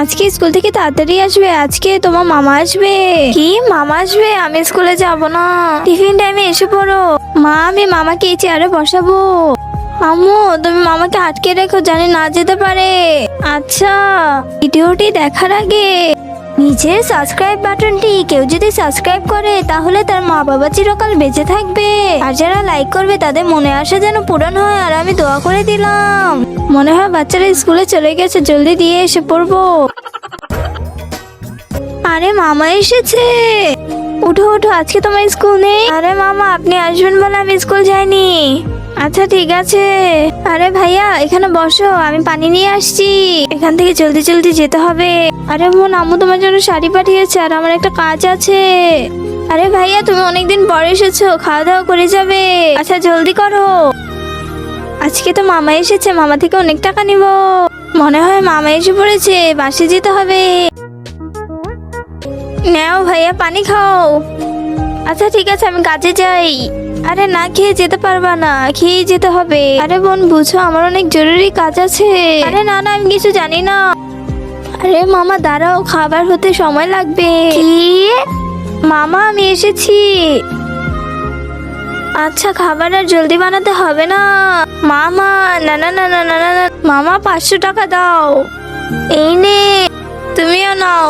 আজকে স্কুল থেকে তাড়াতাড়ি আসবে, আজকে তোমার মামা আসবে। কি মামা আসবে? আমি স্কুলে যাব না, টিফিন টাইমে এসে পড়ো। মা, আমি মামাকে এই চেয়ারে বসাবো। আম্মু, তুমি মামাকে আটকে রেখো, জানি না যেতে পারে। আচ্ছা। ভিডিওটি দেখার আগে নিচে সাবস্ক্রাইব বাটনটি কেউ যদি সাবস্ক্রাইব করে তাহলে তার মা বাবা চিরকাল বেঁচে থাকবে, আর যারা লাইক করবে তাদের মনে আশা যেন পূরণ হয়। আর আমি দোয়া করে দিলাম। মনে হয় বাচ্চারা স্কুলে চলে গেছে, জলদি দিয়ে এসে পড়বো। আরে মামা এসেছে। উঠো উঠো, আজকে তোমার স্কুল নেই। আরে মামা, আপনি আসবেন বলে আমি স্কুল যাইনি। আচ্ছা ঠিক আছে। আরে ভাইয়া, এখানে বসো, আমি পানি নিয়ে আসছি। এখান থেকে জলদি জলদি যেতে হবে। আরে বোন, আম্মু তোমার জন্য শাড়ি পাঠিয়েছে আর আমার একটা কাজ আছে। আরে ভাইয়া, তুমি অনেকদিন পরে এসেছো, খাওয়া দাওয়া করে যাবে। আচ্ছা জলদি করো। আজকে তো মামা এসেছে, মামা থেকে অনেক টাকা নিব। মনে হয় মামা এসে পড়েছে, বাসে যেতে হবে। নাও ভাইয়া, পানি খাও। আচ্ছা ঠিক আছে, আমি কাজে যাই। আরে না খেয়ে যেতে পারবা না, খেয়ে যেতে হবে। আরে বোন বুঝো, আমার অনেক জরুরি কাজ আছে। আরে না না, আমি কিছু জানি না। আরে মামা দাঁড়াও, খাবার হতে সময় লাগবে। কি? মামা, আমি এসেছি। আচ্ছা, খাবার আর জলদি বানাতে হবে না। মামা, না না না না না না না। মামা, 500 টাকা দাও। এই নে, তুমিও নাও।